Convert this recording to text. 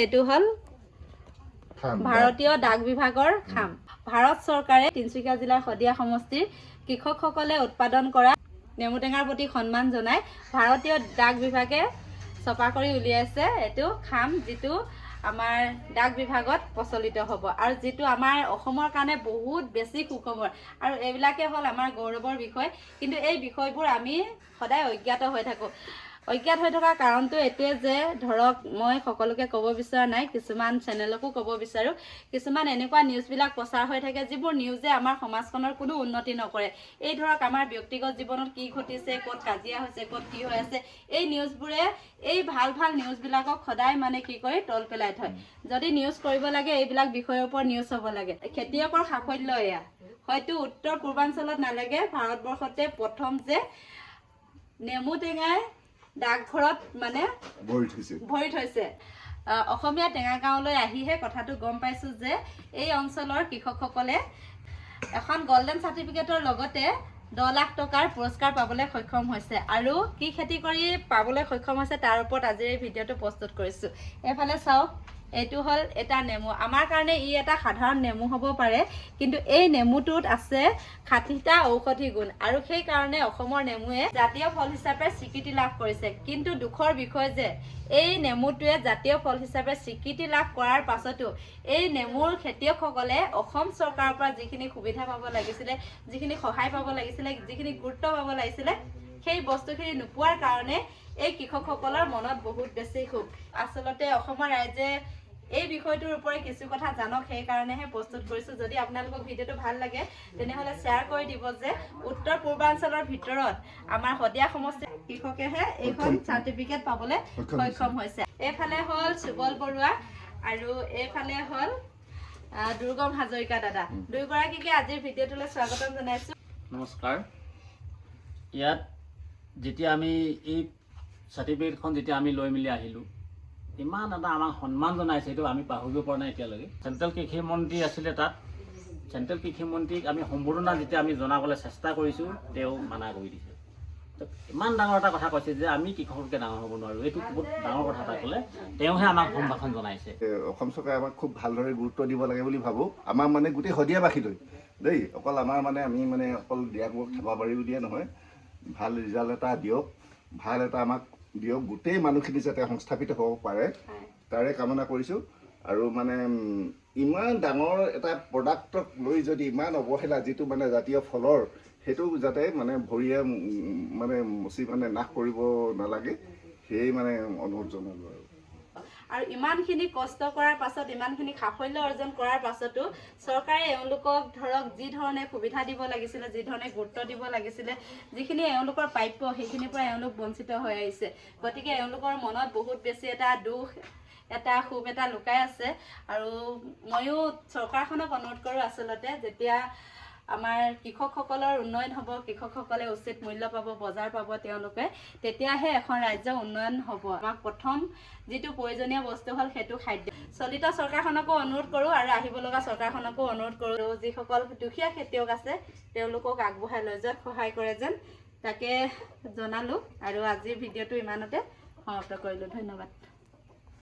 এটো হল ভাৰতীয় ডাক বিভাগৰ খাম। ভাৰত চৰকাৰে তিনচুকীয়া জিলাৰ শদিয়া সমষ্টিৰ কৃষকসকলে উৎপাদন কৰা নেমু টেঙাৰ প্ৰতি সন্মান জনাই ভাৰতীয় ডাক বিভাগে ছপা কৰি উলিয়াইছে এটো খাম, যিটো আমাৰ ডাক বিভাগত প্ৰচলিত হ'ব আৰু যিটো আমাৰ অসমৰ কাৰণে বহুত বেছি সুখবৰ আৰু এইবিলাকে হ'ল আমাৰ গৌৰৱৰ বিষয়। কিন্তু এই বিষয়বোৰ আমি সদায় অজ্ঞাত হৈ থাকোঁ। অজ্ঞাত হৈ থকাৰ কাৰণটো এইটোৱে যে ধৰক মই সকলোকে ক'ব বিচৰা নাই, কিছুমান চেনেলকো ক'ব বিচাৰোঁ, কিছুমান এনেকুৱা নিউজবিলাক প্ৰচাৰ হৈ থাকে যিবোৰ নিউজে আমাৰ সমাজখনৰ কোনো উন্নতি নকৰে। এই ধৰক আমাৰ ব্যক্তিগত জীৱনত কি ঘটিছে, ক'ত কাজিয়া হৈছে, ক'ত কি হৈ আছে, এই নিউজবোৰে এই ভাল ভাল নিউজবিলাকক সদায় মানে কি কৰি তল পেলাই থয়। যদি নিউজ কৰিব লাগে এইবিলাক বিষয়ৰ ওপৰত নিউজ হ'ব লাগে। খেতিয়কৰ সাফল্য এয়া হয়তো উত্তৰ পূৰ্বাঞ্চলত নালাগে, ভাৰতবৰ্ষতে প্ৰথম যে নেমু টেঙাই ডাকঘৰত মানে ভৰি থৈছে। অসমীয়া টেঙা গাঁৱলৈ আহিহে কথাটো গম পাইছোঁ যে এই অঞ্চলৰ কৃষকসকলে এখন গল্ডেন চাৰ্টিফিকেটৰ লগতে 10 লাখ টকাৰ পুৰস্কাৰ পাবলৈ সক্ষম হৈছে আৰু কি খেতি কৰি পাবলৈ সক্ষম হৈছে তাৰ ওপৰত আজি এই ভিডিঅ'টো প্ৰস্তুত কৰিছোঁ। এইফালে চাওক, এইটো হ'ল এটা নেমু। আমাৰ কাৰণে ই এটা সাধাৰণ নেমু হ'ব পাৰে, কিন্তু এই নেমুটোত আছে 60টা ঔষধি গুণ আৰু সেইকাৰণে অসমৰ নেমুৱে জাতীয় ফল হিচাপে স্বীকৃতি লাভ কৰিছে। কিন্তু দুখৰ বিষয় যে এই নেমুটোৱে জাতীয় ফল হিচাপে স্বীকৃতি লাভ কৰাৰ পাছতো এই নেমুৰ খেতিয়কসকলে অসম চৰকাৰৰ পৰা যিখিনি সুবিধা পাব লাগিছিলে, যিখিনি সহায় পাব লাগিছিলে, যিখিনি গুৰুত্ব পাব লাগিছিলে, সেই বস্তুখিনি নোপোৱাৰ কাৰণে এই কৃষকসকলৰ মনত বহুত বেছি ক্ষোভ। আচলতে অসমৰ ৰাইজে এই বিষয়টোৰ ওপৰত কিছু কথা জানক, সেইকাৰণেহে প্ৰস্তুত কৰিছোঁ। যদি আপোনালোকক ভিডিঅ'টো ভাল লাগে তেনেহ'লে শ্বেয়াৰ কৰি দিব যে উত্তৰ পূৰ্বাঞ্চলৰ ভিতৰত আমাৰ শদিয়া সমষ্টিৰ কৃষকেহে এইখন চাৰ্টিফিকেট পাবলৈ সক্ষম হৈছে। এইফালে হ'ল সুবল বৰুৱা আৰু এইফালে হ'ল দুৰ্গম হাজৰিকা দাদা। দুয়োগৰাকীকে আজিৰ ভিডিঅ'টোলৈ স্বাগতম জনাইছোঁ। নমস্কাৰ। ইয়াত যেতিয়া আমি এই চাৰ্টিফিকেটখন যেতিয়া আমি লৈ মেলি আহিলোঁ, ইমান এটা আমাক সন্মান জনাইছে, সেইটো আমি পাহৰিব পৰা নাই এতিয়ালৈকে। চেণ্ট্ৰেল কৃষি মন্ত্ৰী আছিলে তাত, চেণ্ট্ৰেল কৃষি মন্ত্ৰীক আমি সম্বোধনা যেতিয়া আমি জনাবলৈ চেষ্টা কৰিছোঁ, তেওঁ মানা কৰি দিছে। ইমান ডাঙৰ এটা কথা কৈছে যে আমি কৃষকতকৈ ডাঙৰ হ'ব নোৱাৰোঁ, এইটো বহুত ডাঙৰ কথা এটা ক'লে। তেওঁহে আমাক সম্ভাষণ জনাইছে। অসম চৰকাৰে আমাক খুব ভালদৰে গুৰুত্ব দিব লাগে বুলি ভাবোঁ। আমাৰ মানে গোটেই শদিয়াবাসীলৈ দেই, অকল আমাৰ মানে আমি মানে অকল দিয়াকক থেপাবাৰী বুলিয়ে নহয়, ভাল ৰিজাল্ট এটা দিয়ক, ভাল এটা আমাক দিয়ক, গোটেই মানুহখিনি যাতে সংস্থাপিত হ'ব পাৰে তাৰে কামনা কৰিছোঁ। আৰু মানে ইমান ডাঙৰ এটা প্ৰডাক্টক লৈ যদি ইমান অৱহেলা, যিটো মানে জাতীয় ফলৰ, সেইটো যাতে মানে ভৰিয়ে মানে মচি মানে নাশ কৰিব নালাগে, সেই মানে অনুৰোধ জনালোঁ। আৰু ইমানখিনি কষ্ট কৰাৰ পাছত, ইমানখিনি সাফল্য অৰ্জন কৰাৰ পাছতো চৰকাৰে এওঁলোকক ধৰক যি ধৰণে সুবিধা দিব লাগিছিলে, যি ধৰণে গুৰুত্ব দিব লাগিছিলে, যিখিনি এওঁলোকৰ প্ৰাপ্য, সেইখিনিৰ পৰা এওঁলোক বঞ্চিত হৈ আহিছে। গতিকে এওঁলোকৰ মনত বহুত বেছি এটা দুখ, এটা ক্ষোভ এটা লুকাই আছে। আৰু ময়ো চৰকাৰখনক অনুৰোধ কৰোঁ, আচলতে যেতিয়া আমাৰ কৃষকসকলৰ উন্নয়ন হ'ব, কৃষকসকলে উচিত মূল্য পাব, বজাৰ পাব তেওঁলোকে, তেতিয়াহে এখন ৰাজ্যৰ উন্নয়ন হ'ব। আমাক প্ৰথম যিটো প্ৰয়োজনীয় বস্তু হ'ল সেইটো খাদ্য। চলিত চৰকাৰখনকো অনুৰোধ কৰোঁ আৰু আহিব লগা চৰকাৰখনকো অনুৰোধ কৰোঁ, যিসকল দুখীয়া খেতিয়ক আছে তেওঁলোকক আগবঢ়াই লৈ যোৱাত সহায় কৰে যেন, তাকে জনালোঁ। আৰু আজিৰ ভিডিঅ'টো ইমানতে সমাপ্ত কৰিলোঁ। ধন্যবাদ।